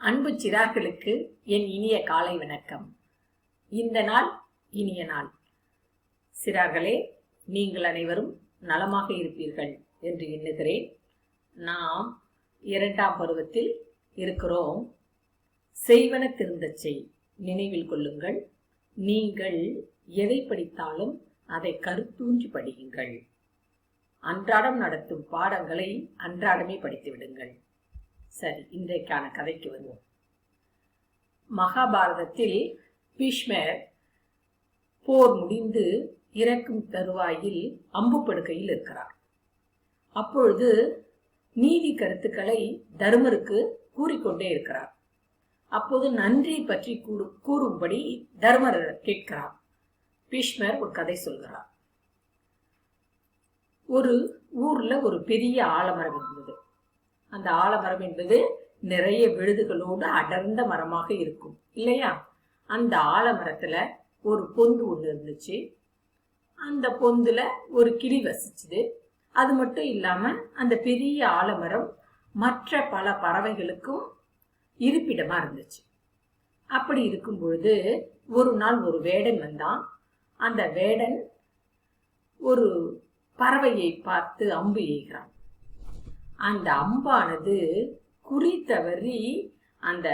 அன்பு சிறார்களுக்கு என் இனிய காலை வணக்கம். இந்த நாள் இனிய நாள். சிறார்களே, நீங்கள் அனைவரும் நலமாக இருப்பீர்கள் என்று எண்ணுகிறேன். நாம் 2ஆம் பருவத்தில் இருக்கிறோம். செய்வன திருந்தச் செய், நினைவில் கொள்ளுங்கள். நீங்கள் எதை படித்தாலும் அதை கருத்தூன்றி படியுங்கள். அன்றாடம் நடத்தும் பாடங்களை அன்றாடமே படித்து விடுங்கள். சரி, இன்றைக்கான கதைக்கு வருவோம். மகாபாரதத்தில் பீஷ்மர் போர் முடிந்து இறக்கும் தருவாயில் அம்பு படுக்கையில் இருக்கிறார். அப்பொழுது நீதி கருத்துக்களை தர்மருக்கு கூறிக்கொண்டே இருக்கிறார். அப்போது நன்றி பற்றி கூறும்படி தர்மர் கேட்கிறார். பீஷ்மர் ஒரு கதை சொல்கிறார். ஒரு ஊர்ல ஒரு பெரிய ஆலமரம் இருந்தது. அந்த ஆலமரம் என்பது நிறைய விழுதுகளோடு அடர்ந்த மரமாக இருக்கும் இல்லையா? அந்த ஆலமரத்துல ஒரு பொந்து ஒண்ணு இருந்துச்சு. அந்த பொந்துல ஒரு கிளி வசிச்சுது. அது மட்டும் இல்லாம அந்த பெரிய ஆலமரம் மற்ற பல பறவைகளுக்கும் இருப்பிடமா இருந்துச்சு. அப்படி இருக்கும் பொழுது ஒரு நாள் ஒரு வேடன் வந்தான். அந்த வேடன் ஒரு பறவையை பார்த்து அம்பு எய்கிறான். அந்த அம்பானது குறி தவறி அந்த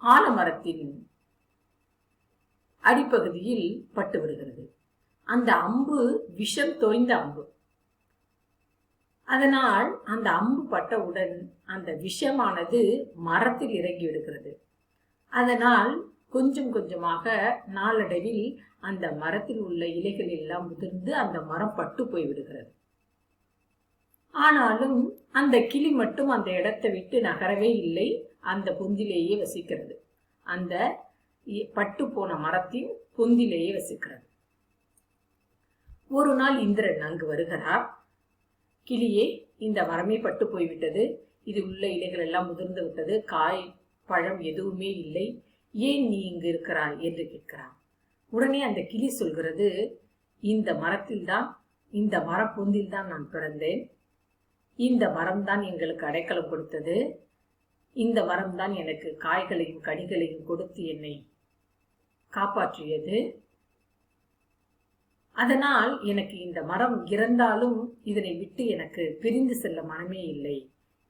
ஆலமரத்தின் அடிப்பகுதியில் பட்டு விடுகிறது. அந்த அம்பு விஷம் தோய்ந்த அம்பு. அதனால் அந்த அம்பு பட்டவுடன் அந்த விஷமானது மரத்தில் இறங்கி விடுகிறது. அதனால் கொஞ்சம் கொஞ்சமாக நாளடைவில் அந்த மரத்தில் உள்ள இலைகள் எல்லாம் உதிர்ந்து அந்த மரம் பட்டு போய் விடுகிறது. ஆனாலும் அந்த கிளி மட்டும் அந்த இடத்தை விட்டு நகரவே இல்லை. அந்த பொந்திலேயே வசிக்கிறது. அந்த பட்டு போன மரத்தின் பொந்திலேயே வசிக்கிறது. ஒரு நாள் இந்திரன் அங்கு வருகிறார். கிளியே, இந்த மரமே பட்டு போய்விட்டது. இது உள்ள இலைகள் எல்லாம் முதிர்ந்து விட்டது. காய் பழம் எதுவுமே இல்லை. ஏன் நீ இங்கு இருக்கிறாய் என்று கேட்கிறார். உடனே அந்த கிளி சொல்கிறது, இந்த மரத்தில்தான், இந்த மரப்பொந்தில் தான் நான் பிறந்தேன். இந்த மரம்தான் எங்களுக்கு அடைக்கலம் கொடுத்தது. இந்த மரம்தான் எனக்கு காய்களையும் கனிகளையும் கொடுத்து என்னை காப்பாற்றியது. அதனால் எனக்கு இந்த மரம் இறந்தாலும் இதனை விட்டு எனக்கு பிரிந்து செல்ல மனமே இல்லை.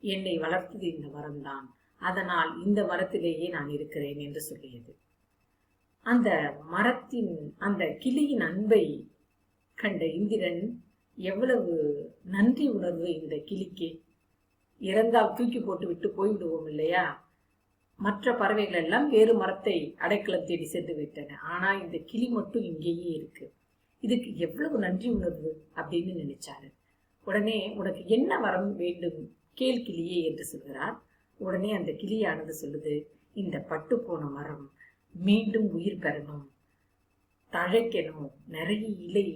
என்னை வளர்த்தது இந்த மரம்தான். அதனால் இந்த மரத்திலேயே நான் இருக்கிறேன் என்று சொல்லியது. அந்த மரத்தின் அந்த கிளியின் அன்பை கண்ட இந்திரன், எவ்வளவு நன்றி உணர்வு இந்த கிளிக்கு! இறந்தால் தூக்கி போட்டு விட்டு போய்விடுவோம் இல்லையா? மற்ற பறவைகள் எல்லாம் வேறு மரத்தை அடைக்கலம் தேடி சென்று விட்டன. ஆனா இந்த கிளி மட்டும் இங்கேயே இருக்கு. இதுக்கு எவ்வளவு நன்றி உணர்வு அப்படின்னு நினைச்சாரு. உடனே, உனக்கு என்ன வரம் வேண்டும் கேள் கிளியே என்று சொல்கிறார். உடனே அந்த கிளியானது சொல்லுது, இந்த பட்டு போன மரம் மீண்டும் உயிர் பெறணும், தழைக்கணும், நிறைய இலை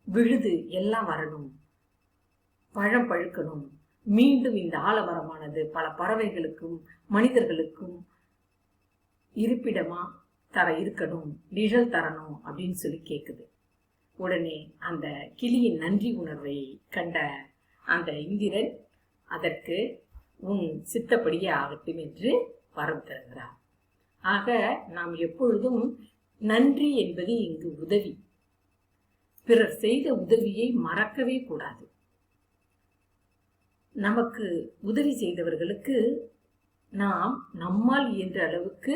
விழுது எல்லாம் வரணும், பழம் பழுக்கணும், மீண்டும் இந்த ஆலமரமானது பல பறவைகளுக்கும் மனிதர்களுக்கும் இருப்பிடமா இருக்கணும், நிழல் தரணும் அப்படின்னு சொல்லி கேக்குது. உடனே அந்த கிளியின் நன்றி உணர்வை கண்ட அந்த இந்திரன் அதற்கு உன் சித்தப்படியே ஆகட்டும் என்று வரம் தருகிறார். ஆக நாம் எப்பொழுதும் நன்றி என்பது இங்கு உதவி. பிறர் செய்த உதவியை மறக்கவே கூடாது. நமக்கு உதவி செய்தவர்களுக்கு நாம் நம்மால் இயன்ற அளவுக்கு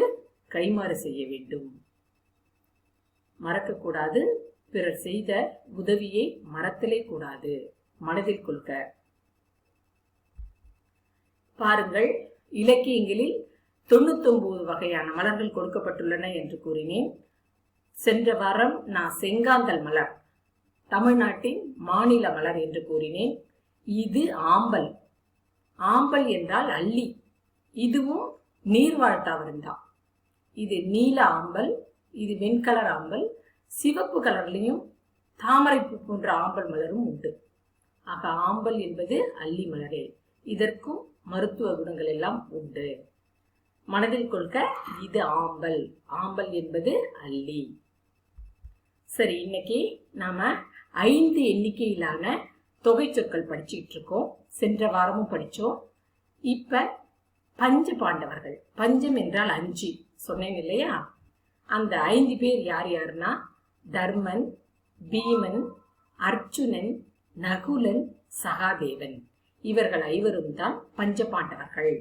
கைமாறு செய்ய வேண்டும். மறக்கக்கூடாது. பிறர் செய்த உதவியை மறத்தலே கூடாது. மனதில் கொள்க. பாருங்கள், இலக்கியங்களில் 99 வகையான மலர்கள் கொடுக்கப்பட்டுள்ளன என்று கூறினேன். சென்ற வாரம் நான் செங்காந்தல் மலர், தமிழ்நாட்டின் மாநில மலர் என்று கூறினேன். இது ஆம்பல். ஆம்பல் என்றால் அல்லி. இதுவும் நீர்வாழ் தாவரம்தான். இது நீல ஆம்பல், இது வெண்கலர் ஆம்பல், சிவப்பு கலர்லையும் தாமரைப்பூ போன்ற ஆம்பல் மலரும் உண்டு. ஆக ஆம்பல் என்பது அல்லி மலரே. இதற்கும் மருத்துவ குணங்கள் எல்லாம் உண்டு. மனதில் கொள்க, இது ஆம்பல். ஆம்பல் என்பது அல்லி. சரி, இன்னைக்கு நாம 5 எண்ணிக்கையிலான தொகை சொற்கள் படிச்சுட்டு இருக்கோம். சென்ற வாரமும் படிச்சோம். இப்ப பஞ்ச பாண்டவர்கள், பஞ்சம் என்றால் 5 சொன்னேன் இல்லையா? அந்த 5 பேர் யார் யாருன்னா தர்மன், பீமன், அர்ஜுனன், நகுலன், சகாதேவன். இவர்கள் 5 தான் பஞ்ச பாண்டவர்கள்.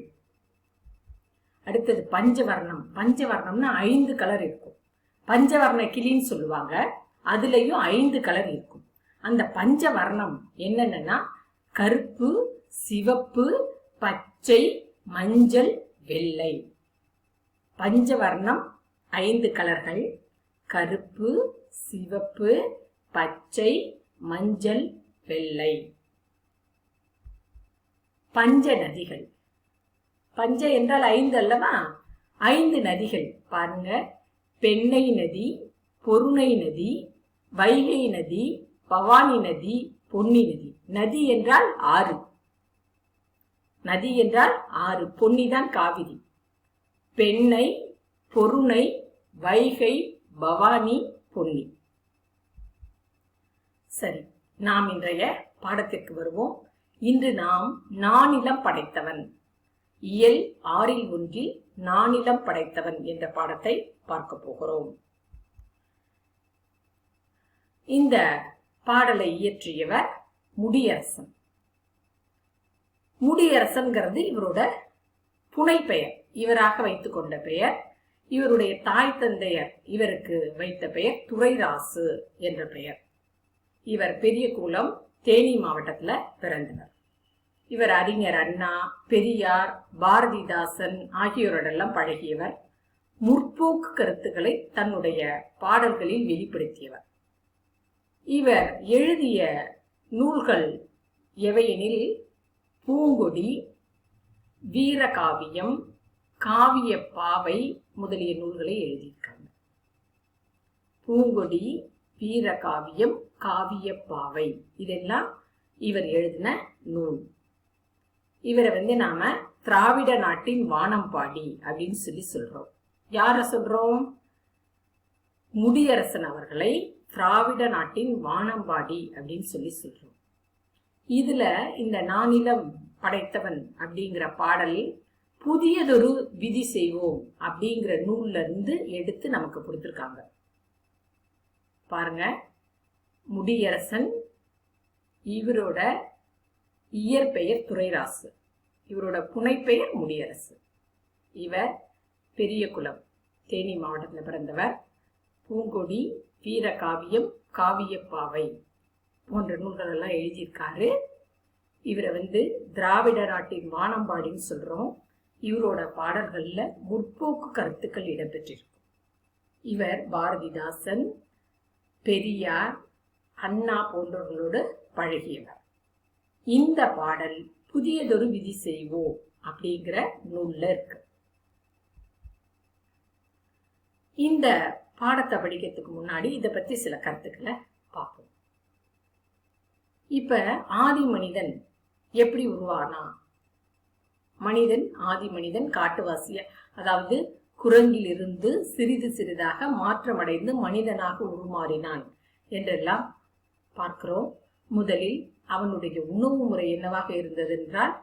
அடுத்தது பஞ்சவர்ணம். பஞ்சவர்ணம்னா 5 கலர் இருக்கும். பஞ்சவர்ண கிளின்னு சொல்லுவாங்க. அதுலயும் 5 கலர் இருக்கும். அந்த பஞ்சவர்ணம் என்னென்னா கருப்பு, சிவப்பு, பச்சை, மஞ்சள், வெள்ளை. பஞ்சவர்ணம் 5 கலர்கள்: கருப்பு, சிவப்பு, பச்சை, மஞ்சள், வெள்ளை. பஞ்ச நதிகள். பஞ்ச என்றால் 5 அல்லவா? 5 நதிகள் பாருங்க: பெண்ணை நதி, பொருணை நதி, வைகை நதி, பவானி நதி, பொன்னி நதி. நதி என்றால் 6. நதி என்றால் 6. பொன்னிதான் காவிரி. பெண்ணை, பொருணை, வைகை, பவானி, பொன்னி. சரி, நாம் இன்றைய பாடத்திற்கு வருவோம். இன்று நாம் நானிலம் படைத்தவன், இயல் 6ல் 1 நானிலம் படைத்தவன் என்ற பாடத்தை பார்க்க போகிறோம். இந்த பாடலை இயற்றியவர் முடியரசன். முடியரசன்கிறது இவரோட புனைப்பெயர், இவராக வைத்துக் கொண்ட பெயர். இவருடைய தாய் தந்தையர் இவருக்கு வைத்த பெயர் துரைராசு என்ற பெயர். இவர் பெரியகுளம், தேனி மாவட்டத்துல பிறந்தவர். இவர் அறிஞர் அண்ணா, பெரியார், பாரதிதாசன் ஆகியோருடெல்லாம் பழகியவர். முற்போக்கு கருத்துக்களை தன்னுடைய பாடல்களில் வெளிப்படுத்தியவர். இவர் எழுதிய நூல்கள் எவையெனில் பூங்கொடி, வீரகாவியம், காவிய பாவை முதலிய நூல்களை எழுதியிருக்காங்க. பூங்கொடி, வீரகாவியம், காவிய பாவை இதெல்லாம் இவர் எழுதின நூல். இவரை நாம திராவிட நாட்டின் வானம்பாடி அப்படின்னு சொல்றோம். யார சொல்றோம்? முடியரசன் அவர்களை திராவிட நாட்டின் வானம்பாடி அப்படின்னு சொல்றோம். இதுல இந்த நானிலம் படைத்தவன் அப்படிங்கிற பாடல் புதியதொரு விதி செய்வோம் அப்படிங்கிற நூல்ல இருந்து எடுத்து நமக்கு கொடுத்திருக்காங்க. பாருங்க, முடியரசன், இவரோட இயற்பெயர் துரைராசு, இவரோட புனைப்பெயர் முடியரசு. இவர் பெரியகுளம், தேனி மாவட்டத்தில் பிறந்தவர். பூங்கொடி, வீரகாவியம், காவியப்பாவை போன்ற நூல்கள் எல்லாம் எழுதியிருக்காரு. இவரை திராவிட நாட்டின் வானம்பாடின்னு சொல்றோம். இவரோட பாடல்கள்ல முற்போக்கு கருத்துக்கள் இடம்பெற்றிருக்கும். இவர் பாரதிதாசன், பெரியார், அண்ணா போன்றவர்களோடு பழகியவர். இந்த பாடல் புதியதொரு விதி செய்வோம் அப்படிங்கிற நூல்ல இருக்கு. இந்த பாடத்தை படிக்கிறதுக்கு முன்னாடி இதை பத்தி சில கருத்துக்களை பார்ப்போம். இப்ப ஆதி மனிதன் எப்படி உருவானா? மனிதன், ஆதி மனிதன் காட்டுவாசிய, அதாவது குரங்கிலிருந்து சிறிது சிறிதாக மாற்றமடைந்து மனிதனாக உருமாறினான் என்றெல்லாம் பார்க்கிறோம். முதலில் அவனுடைய உணவு முறை என்னவாக இருந்தது என்றால்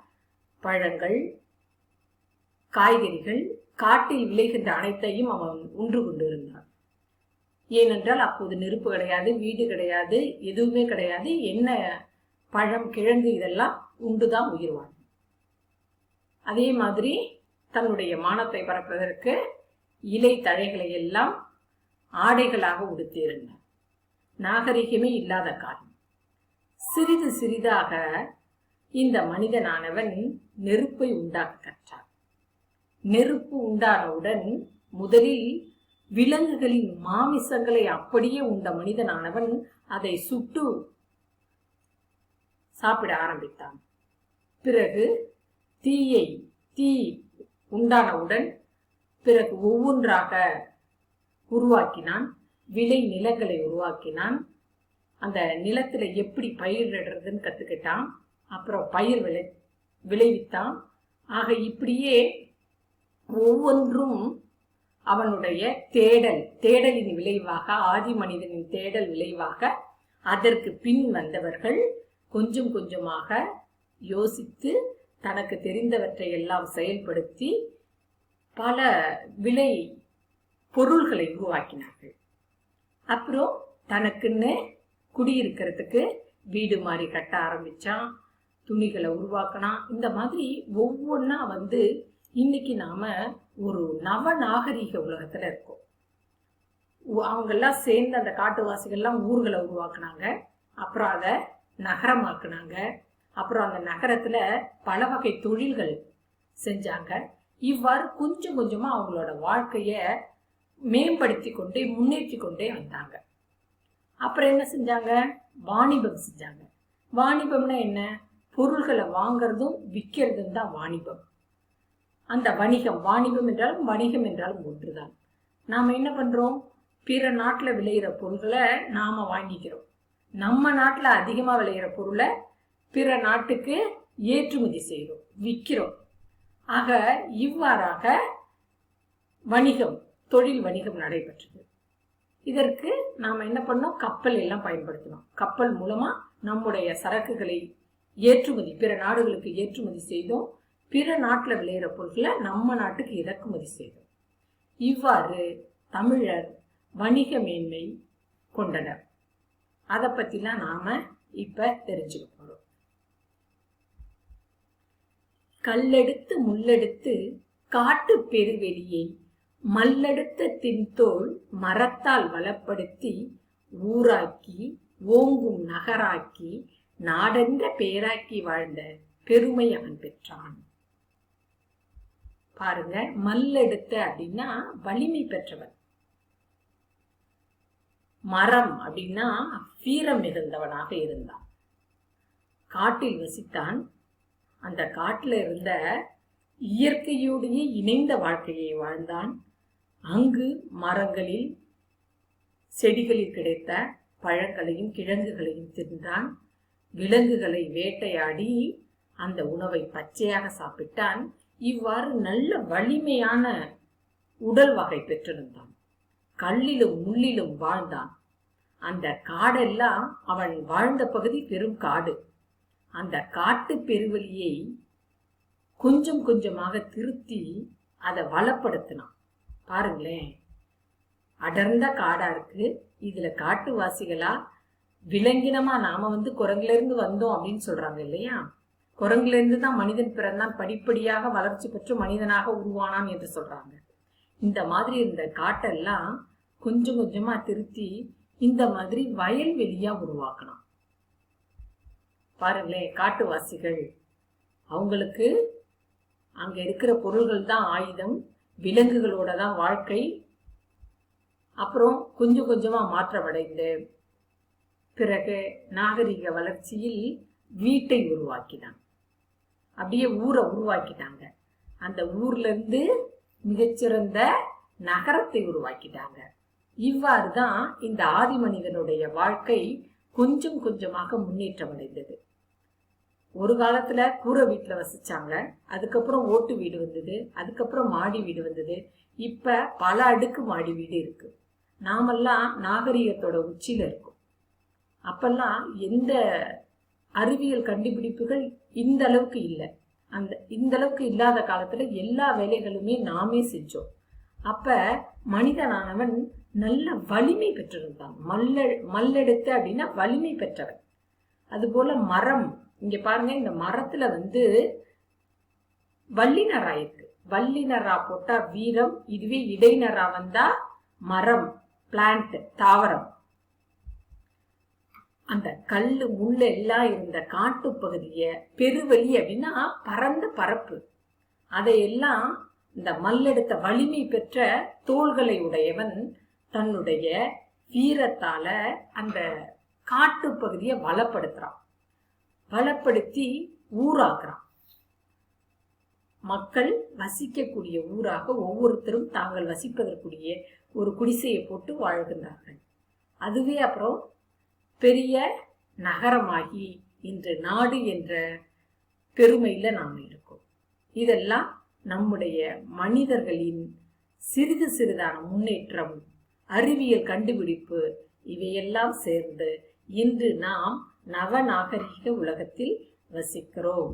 பழங்கள், காய்கறிகள், காட்டில் விளைகின்ற அனைத்தையும் அவன் உண்டு கொண்டிருந்தான். ஏனென்றால் அப்போது நெருப்பு கிடையாது, வீடு கிடையாது, எதுவுமே கிடையாது. என்ன பழம், கிழங்கு இதெல்லாம் உண்டுதான் உயிர் வாழ். அதே மாதிரி தன்னுடைய மானத்தை பரப்பதற்கு இலை தழைகளை எல்லாம் ஆடைகளாக உடுத்தியிருந்தான். நாகரிகமே இல்லாத காலம். சிறிது சிறிதாக இந்த மனிதனானவன் நெருப்பை உண்டாக்க கற்றான். நெருப்பு உண்டானவுடன் முதலில் விலங்குகளின் மாமிசங்களை அப்படியே உண்ட மனிதனானவன் அதை சுட்டு சாப்பிட ஆரம்பித்தான். பிறகு தீ உண்டானவுடன் பிறகு ஒவ்வொன்றாக உருவாக்கினான். விளை நிலங்களை உருவாக்கினான். அந்த நிலத்துல எப்படி பயிரிடுறதுன்னு கத்துக்கிட்டான். அப்புறம் பயிர் விளைவித்தான். ஆக இப்படியே ஒவ்வொன்றும் அவனுடைய தேடலின் விளைவாக, ஆதி மனிதனின் தேடல் விளைவாக அதற்கு பின் வந்தவர்கள் கொஞ்சம் கொஞ்சமாக யோசித்து தனக்கு தெரிந்தவற்றை எல்லாம் செயல்படுத்தி பல விலை பொருள்களை உருவாக்கினார்கள். அப்புறம் தனக்குன்னு குடியிருக்கிறதுக்கு வீடு மாதிரி கட்ட ஆரம்பிச்சான், துணிகளை உருவாக்கினான். இந்த மாதிரி ஒவ்வொன்னா இன்னைக்கு நாம ஒரு நவநாகரிக உலகத்துல இருக்கோம். அவங்கெல்லாம் சேர்ந்து அந்த காட்டுவாசிகள்லாம் ஊர்களை உருவாக்குனாங்க, அப்புறம் அதை நகரமாக்குனாங்க, அப்புறம் அந்த நகரத்துல பல வகை தொழில்கள் செஞ்சாங்க. இவ்வாறு கொஞ்சம் கொஞ்சமா அவங்களோட வாழ்க்கைய மேம்படுத்தி கொண்டே முன்னேற்றி கொண்டே வந்தாங்க. அப்புறம் என்ன செஞ்சாங்க? வாணிபம் செஞ்சாங்க. வாணிபம்னா என்ன? பொருள்களை வாங்கறதும் விற்கிறதும் தான் வாணிபம். அந்த வணிகம், வாணிபம் என்றாலும் வணிகம் என்றாலும் ஒன்றுதான். நாம என்ன பண்றோம்? பிற நாட்டுல விளையிற பொருள்களை நாம வாங்கிக்கிறோம். நம்ம நாட்டுல அதிகமா விளையிற பொருளை பிற நாட்டுக்கு ஏற்றுமதி செய்கிறோம், விற்கிறோம். ஆக இவ்வாறாக வணிகம், தொழில் வணிகம் நடைபெற்றது. இதற்கு நாம என்ன பண்ணோம்? கப்பல் எல்லாம் பயன்படுத்தணும். கப்பல் மூலமா நம்முடைய சரக்குகளை ஏற்றுமதி, பிற நாடுகளுக்கு ஏற்றுமதி செய்தோம். பிற நாட்டுல விளையிற பொருட்களை நம்ம நாட்டுக்கு இறக்குமதி செய்தோம். இவ்வாறு தமிழர் வணிக மேன்மை கொண்டனர். அதை பத்திலாம் நாம இப்ப தெரிஞ்சுக்க போறோம். கல்லெடுத்து முள்ளெடுத்து காட்டு பெருவெளியை மல்லெடுத்த தின்தோள் மரத்தால் வளப்படுத்தி ஊராக்கி ஓங்கும் நகராக்கி நாடென்ற பேராக்கி வாழ்ந்த பெருமை அவன் பெற்றான். பாருங்க, மல்லெடுத்த அப்படின்னா வலிமை பெற்றவன், மரம் அப்படின்னா வீரம் மிகுந்தவனாக இருந்தான். காட்டில் வசித்தான். அந்த காட்டில் இருந்த இயற்கையோடையே இணைந்த வாழ்க்கையை வாழ்ந்தான். அங்கு மரங்களில் செடிகளில் கிடைத்த பழங்களையும் கிழங்குகளையும் தின்றான். விலங்குகளை வேட்டையாடி அந்த உணவை பச்சையாக சாப்பிட்டான். இவ்வாறு நல்ல வலிமையான உடல் வகை பெற்றிருந்தான். கல்லிலும் முள்ளிலும் வாழ்ந்தான். அந்த காடெல்லாம், அவன் வாழ்ந்த பகுதி பெரும் காடு. அந்த காட்டு பெருவெளியை கொஞ்சம் கொஞ்சமாக திருத்தி அதை வளப்படுத்தினான். பாருங்களேன், அடர்ந்த காடா இருக்கு. இதுல காட்டுவாசிகளா விலங்கினமா நாம குரங்குல இருந்து வந்தோம் அப்படின்னு சொல்றாங்க இல்லையா? குரங்குல இருந்து தான் மனிதன் பிறந்தான், படிப்படியாக வளர்ச்சி பெற்று மனிதனாக உருவானான் என்று சொல்றாங்க. இந்த மாதிரி இந்த காட்டெல்லாம் கொஞ்சம் கொஞ்சமா திருத்தி இந்த மாதிரி வயல்வெளியா உருவாக்கணும். பாருங்களேன், காட்டுவாசிகள் அவங்களுக்கு அங்க இருக்கிற பொருள்கள் தான் ஆயுதம், விலங்குகளோட தான் வாழ்க்கை. அப்புறம் கொஞ்சம் கொஞ்சமா மாற்றமடைந்து பிறகு நாகரிக வளர்ச்சியில் வீட்டை உருவாக்கினாங்க. அப்படியே ஊரை உருவாக்கிட்டாங்க. அந்த ஊர்ல இருந்து மிகச்சிறந்த நகரத்தை உருவாக்கிட்டாங்க. இவ்வாறு தான் இந்த ஆதி மனிதனுடைய வாழ்க்கை கொஞ்சம் கொஞ்சமாக முன்னேற்றம் அடைந்தது. ஒரு காலத்துல கூரை வீட்டுல வசிச்சாங்க, அதுக்கப்புறம் ஓட்டு வீடு வந்தது, அதுக்கப்புறம் மாடி வீடு வந்தது, இப்ப பல அடுக்கு மாடி வீடு இருக்கு. நாமெல்லாம் நாகரிகத்தோட உச்சியில இருக்கோம். அப்பெல்லாம் எந்த அறிவியல் கண்டுபிடிப்புகள் இந்த அளவுக்கு இல்லை. இந்த அளவுக்கு இல்லாத காலத்துல எல்லா வேலைகளுமே நாமே செஞ்சோம். அப்ப மனிதனானவன் நல்ல வலிமை பெற்றிருந்தான். மல்லெடுத்த அப்படின்னா வலிமை பெற்றவன். அதுபோல மரம், இங்க பாருங்க, இந்த மரத்துல வல்லினரா இருக்கு. வல்லினரா போட்டா வீரம், இதுவே இடைநரா வந்தா மரம், பிளான்ட், தாவரம். அந்த கல்லு முள்ளு எல்லாம் இருந்த காட்டு பகுதிய பெருவெளி அப்படின்னா பரந்த பரப்பு. அதையெல்லாம் இந்த மல்லெடுத்த வலிமை பெற்ற தோள்களை உடையவன் தன்னுடைய வீரத்தால அந்த காட்டு பகுதியை வளப்படுத்துறான். வளப்படுத்தி ஊராக்குறான். மக்கள் வசிக்கக்கூடிய ஊராக ஒவ்வொருத்தரும் தாங்கள் வசிப்பதற்குரிய ஒரு குடிசையை போட்டு வாழ்கின்றார்கள். அதுவே அப்புறம் பெரிய நகரமாகி இன்று நாடு என்ற பெருமையில நாம் இருக்கோம். இதெல்லாம் நம்முடைய மனிதர்களின் சிறிது சிறிதான முன்னேற்றம், அறிவியல் கண்டுபிடிப்பு, இவையெல்லாம் சேர்ந்து இன்று நாம் நவநாகரிக உலகத்தில் வசிக்கிறோம்.